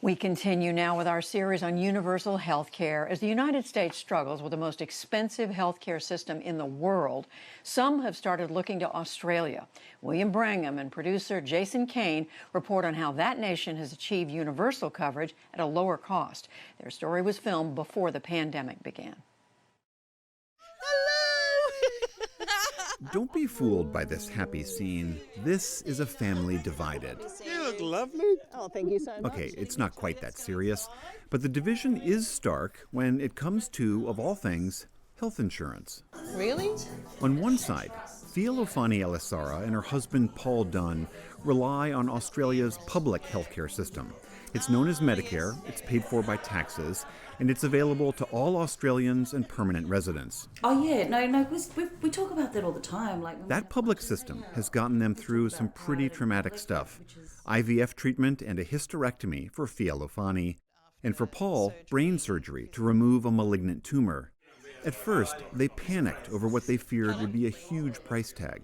We continue now with our series on universal health care. As the United States struggles with the most expensive health care system in the world, some have started looking to Australia. William Brangham and producer Jason Kane report on how that nation has achieved universal coverage at a lower cost. Their story was filmed before the pandemic began. Don't be fooled by this happy scene. This is a family divided. You look lovely. Oh, thank you so much. Okay, it's not quite that serious, but the division is stark when it comes to, of all things, health insurance. Really? On one side, Theophany Elisara and her husband Paul Dunn rely on Australia's public healthcare system. It's known as Medicare, it's paid for by taxes, and it's available to all Australians and permanent residents. Oh yeah, no, we talk about that all the time. That public system has gotten them through some pretty traumatic stuff. IVF treatment and a hysterectomy for Theophany, and for Paul, brain surgery to remove a malignant tumor. At first, they panicked over what they feared would be a huge price tag.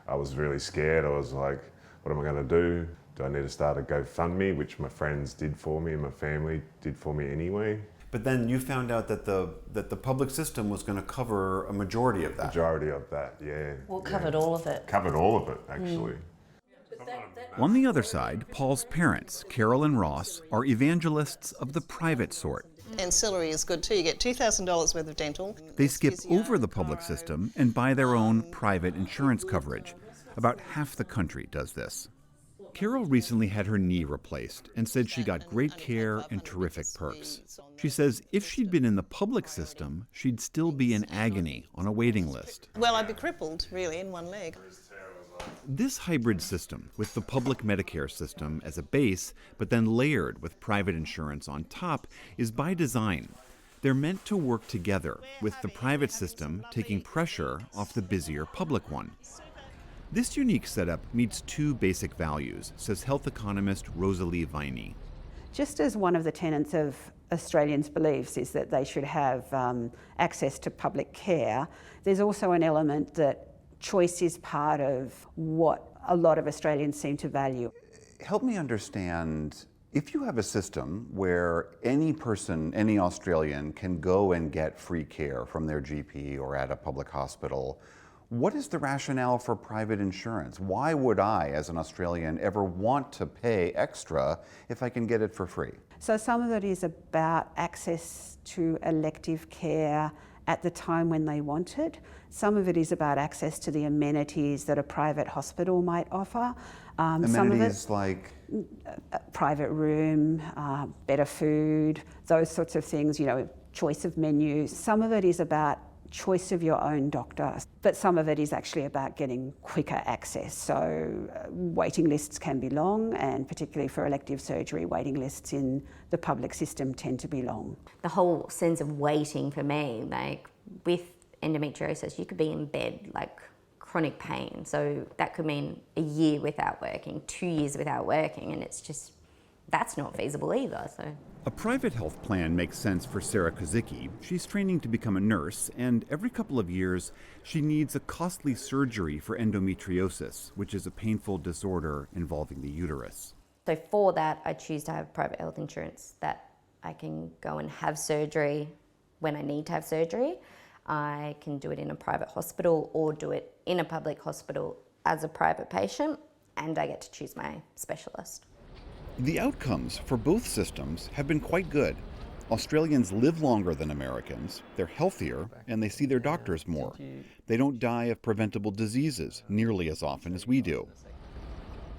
I was really scared. I was like, what am I going to do? Do I need to start a GoFundMe, which my friends did for me and my family did for me anyway? But then you found out that the public system was going to cover a majority of that. Majority of that, yeah. Well, covered all of it. Covered all of it, actually. On the other side, Paul's parents, Carol and Ross, are evangelists of the private sort. Ancillary is good too. You get $2,000 worth of dental. They skip over the public system and buy their own private insurance coverage. About half the country does this. Carol recently had her knee replaced and said she got great care and terrific perks. She says if she'd been in the public system, she'd still be in agony on a waiting list. Well, I'd be crippled, really, in one leg. This hybrid system, with the public Medicare system as a base, but then layered with private insurance on top, is by design. They're meant to work together, with the private system taking pressure off the busier public one. This unique setup meets two basic values, says health economist Rosalie Viney. Just as one of the tenets of Australians' beliefs is that they should have access to public care, there's also an element that choice is part of what a lot of Australians seem to value. Help me understand, if you have a system where any person, any Australian can go and get free care from their GP or at a public hospital, what is the rationale for private insurance? Why would I, as an Australian, ever want to pay extra if I can get it for free? So some of it is about access to elective care at the time when they want it. Some of it is about access to the amenities that a private hospital might offer. Amenities some of it, like? A private room, better food, those sorts of things, choice of menus. Some of it is about choice of your own doctor, but some of it is actually about getting quicker access. So waiting lists can be long, and particularly for elective surgery, waiting lists in the public system tend to be long. The whole sense of waiting for me, like with endometriosis, you could be in bed like chronic pain. So that could mean a year without working, 2 years without working, and it's just, that's not feasible either. So. A private health plan makes sense for Sarah Kozicki. She's training to become a nurse, and every couple of years, she needs a costly surgery for endometriosis, which is a painful disorder involving the uterus. So for that, I choose to have private health insurance that I can go and have surgery when I need to have surgery. I can do it in a private hospital or do it in a public hospital as a private patient, and I get to choose my specialist. The outcomes for both systems have been quite good. Australians live longer than Americans, they're healthier, and they see their doctors more. They don't die of preventable diseases nearly as often as we do.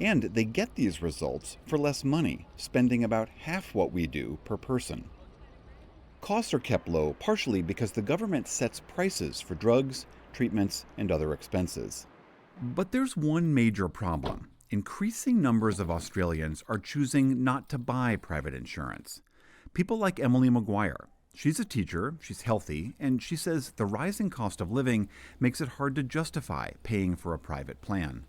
And they get these results for less money, spending about half what we do per person. Costs are kept low partially because the government sets prices for drugs, treatments, and other expenses. But there's one major problem. Increasing numbers of Australians are choosing not to buy private insurance. People like Emily Maguire. She's a teacher, she's healthy, and she says the rising cost of living makes it hard to justify paying for a private plan.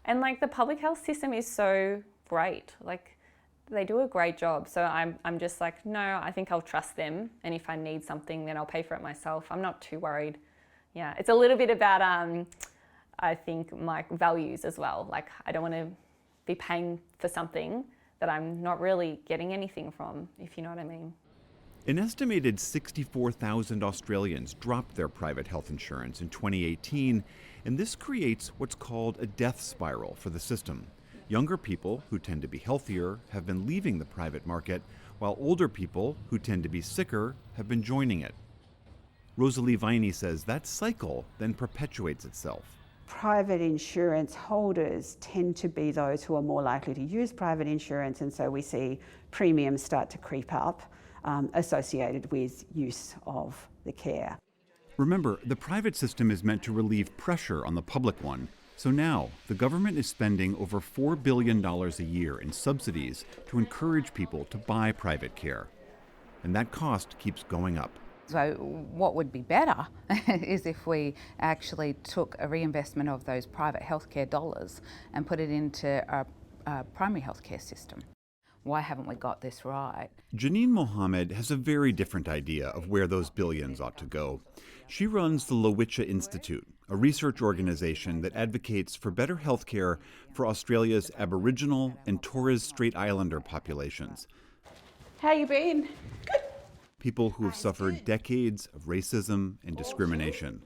And the public health system is so great. They do a great job. So I'm just no, I think I'll trust them. And if I need something, then I'll pay for it myself. I'm not too worried. Yeah, it's a little bit about I think my values as well. I don't want to be paying for something that I'm not really getting anything from, if you know what I mean. An estimated 64,000 Australians dropped their private health insurance in 2018, and this creates what's called a death spiral for the system. Younger people, who tend to be healthier, have been leaving the private market, while older people, who tend to be sicker, have been joining it. Rosalie Viney says that cycle then perpetuates itself. Private insurance holders tend to be those who are more likely to use private insurance, and so we see premiums start to creep up associated with use of the care. Remember, the private system is meant to relieve pressure on the public one. So now, the government is spending over $4 billion a year in subsidies to encourage people to buy private care. And that cost keeps going up. So what would be better is if we actually took a reinvestment of those private healthcare dollars and put it into our primary healthcare system. Why haven't we got this right? Janine Mohammed has a very different idea of where those billions ought to go. She runs the Lowitja Institute, a research organization that advocates for better health care for Australia's Aboriginal and Torres Strait Islander populations. How you been? Good. People who have suffered decades of racism and discrimination.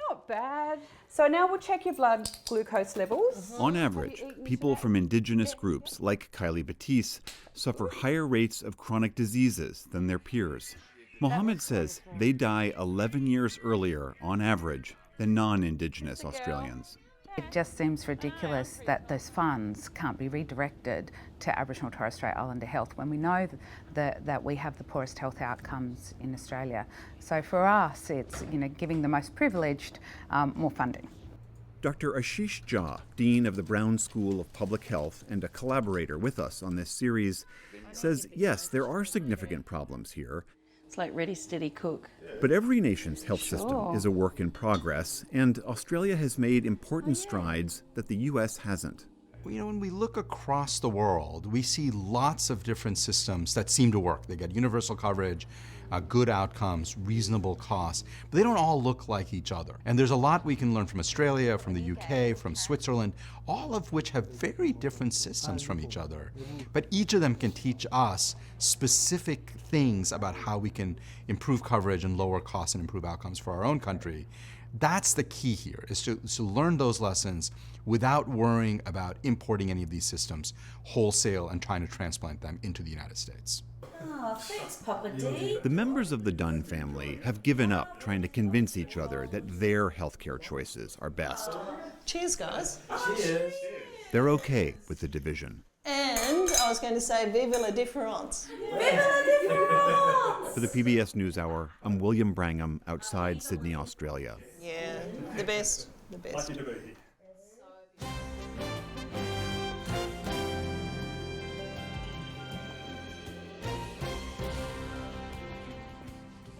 Not bad. So now we'll check your blood glucose levels. On average, people from Indigenous groups like Kylie Batiste suffer higher rates of chronic diseases than their peers. Mohammed says they die 11 years earlier, on average, than non-Indigenous Australians. It just seems ridiculous that those funds can't be redirected to Aboriginal Torres Strait Islander health when we know that we have the poorest health outcomes in Australia. So for us, it's giving the most privileged more funding. Dr. Ashish Jha, Dean of the Brown School of Public Health and a collaborator with us on this series, says yes, there are significant problems here. It's like ready, steady, cook. But every nation's health system is a work in progress, and Australia has made important strides that the U.S. hasn't. When we look across the world, we see lots of different systems that seem to work. They get universal coverage, good outcomes, reasonable costs, but they don't all look like each other. And there's a lot we can learn from Australia, from the UK, from Switzerland, all of which have very different systems from each other. But each of them can teach us specific things about how we can improve coverage and lower costs and improve outcomes for our own country. That's the key here, is to learn those lessons without worrying about importing any of these systems wholesale and trying to transplant them into the United States. Oh, thanks, Papa D. The members of the Dunn family have given up trying to convince each other that their healthcare choices are best. Cheers, guys. Cheers. They're okay with the division. And I was going to say, vive la différence. Vive la différence! For the PBS NewsHour, I'm William Brangham outside Sydney, Australia. Yeah, the best. The best.